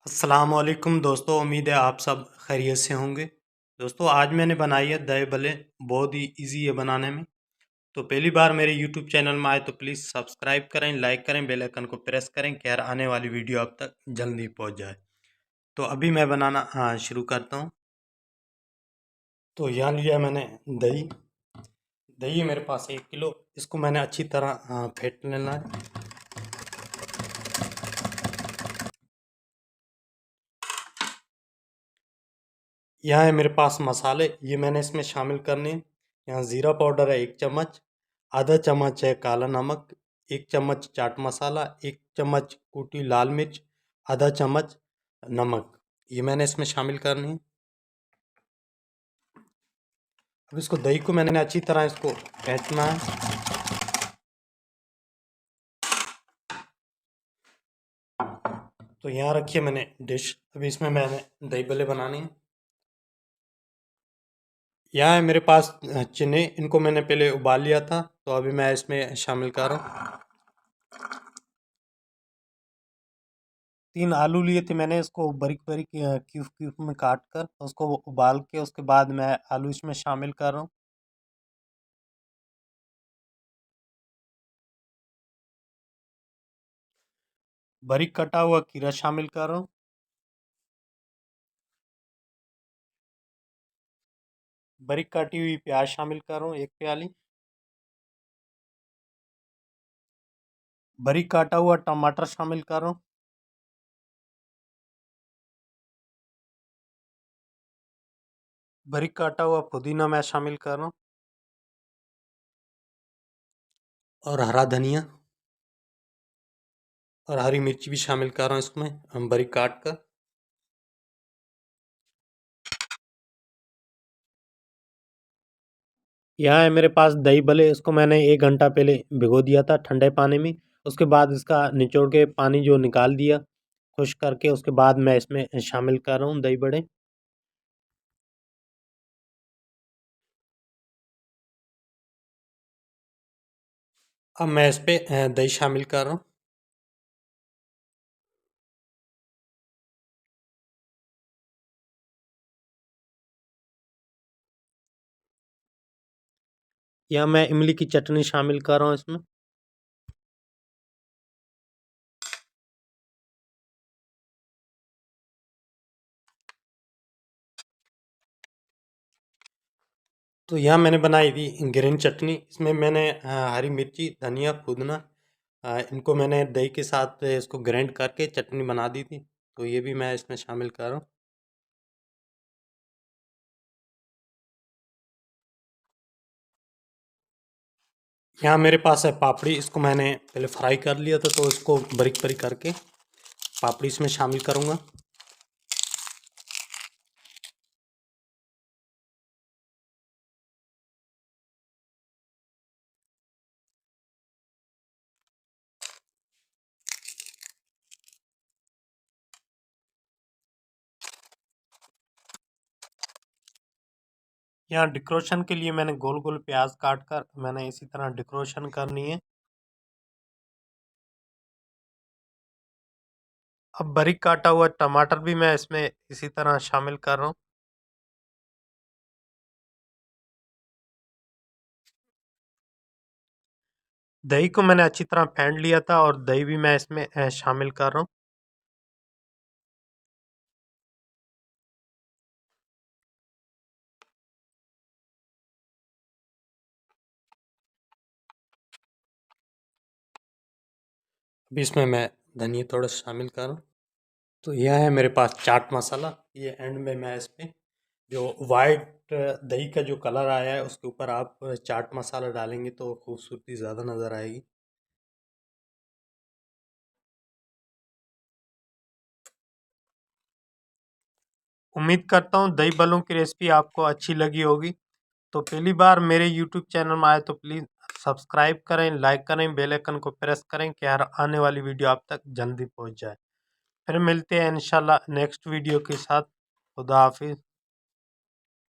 अस्सलामुअलैकुम दोस्तों, उम्मीद है आप सब खैरियत से होंगे। दोस्तों आज मैंने बनाई है दही भल्ले। बहुत ही इजी है बनाने में। तो पहली बार मेरे यूट्यूब चैनल में आए तो प्लीज़ सब्सक्राइब करें, लाइक करें, बेल आइकन को प्रेस करें कि हर आने वाली वीडियो आप तक जल्दी पहुंच जाए। तो अभी मैं बनाना शुरू करता हूं। तो यहाँ लिया मैंने दही। दही है मेरे पास 1 किलो। इसको मैंने अच्छी तरह फेंट लेना है। यहाँ है मेरे पास मसाले, ये मैंने इसमें शामिल करने हैं। यहाँ ज़ीरा पाउडर है 1 चम्मच, आधा चम्मच है काला नमक, 1 चम्मच चाट मसाला, 1 चम्मच कुटी लाल मिर्च, आधा चम्मच नमक, ये मैंने इसमें शामिल करनी है। अब इसको दही को मैंने अच्छी तरह इसको फेंटना है। तो यहाँ रखिए मैंने डिश। अभी इसमें मैंने दही भल्ले बनाने हैं। यहाँ है मेरे पास चने, इनको मैंने पहले उबाल लिया था, तो अभी मैं इसमें शामिल कर रहा हूँ। 3 आलू लिए थे मैंने, इसको बारीक बारीक क्यूब क्यूब में काट कर उसको उबाल के उसके बाद मैं आलू इसमें शामिल कर रहा हूँ। बारीक कटा हुआ खीरा शामिल कर रहा हूँ। बारीक काटी हुई प्याज शामिल कर रहा हूँ 1 प्याली। बारीक काटा हुआ टमाटर शामिल कर रहा हूँ। बारीक काटा हुआ पुदीना मैं शामिल कर रहा हूँ। और हरा धनिया और हरी मिर्ची भी शामिल कर रहा हूँ इसमें हम बारीक काट कर। यहाँ है मेरे पास दही भल्ले, इसको मैंने 1 घंटा पहले भिगो दिया था ठंडे पानी में। उसके बाद इसका निचोड़ के पानी जो निकाल दिया खुश करके, उसके बाद मैं इसमें शामिल कर रहा हूँ दही बड़े। अब मैं इस पे दही शामिल कर रहा हूँ। या मैं इमली की चटनी शामिल कर रहा हूँ इसमें। तो यहाँ मैंने बनाई थी ग्रीन चटनी। इसमें मैंने हरी मिर्ची, धनिया, पुदीना, इनको मैंने दही के साथ इसको ग्राइंड करके चटनी बना दी थी। तो ये भी मैं इसमें शामिल कर रहा हूँ। यहाँ मेरे पास है पापड़ी, इसको मैंने पहले फ्राई कर लिया था, तो इसको बारीक बारीक करके पापड़ी इसमें शामिल करूँगा। यहाँ डेकोरेशन के लिए मैंने गोल गोल प्याज काट कर मैंने इसी तरह डेकोरेशन करनी है। अब बारीक काटा हुआ टमाटर भी मैं इसमें इसी तरह शामिल कर रहा हूँ। दही को मैंने अच्छी तरह फेंट लिया था और दही भी मैं इसमें शामिल कर रहा हूँ। अभी इसमें मैं धनिया थोड़ा शामिल कर रहा हूँ। तो यह है मेरे पास चाट मसाला। ये एंड में मैं इस पे जो वाइट दही का जो कलर आया है उसके ऊपर आप चाट मसाला डालेंगे तो खूबसूरती ज़्यादा नज़र आएगी। उम्मीद करता हूँ दही भल्लों की रेसिपी आपको अच्छी लगी होगी। तो पहली बार मेरे यूट्यूब चैनल में आए तो प्लीज़ सब्सक्राइब करें, लाइक करें, बेल आइकन को प्रेस करें कि हर आने वाली वीडियो आप तक जल्दी पहुँच जाए। फिर मिलते हैं इंशाल्लाह नेक्स्ट वीडियो के साथ। खुदा हाफिज़।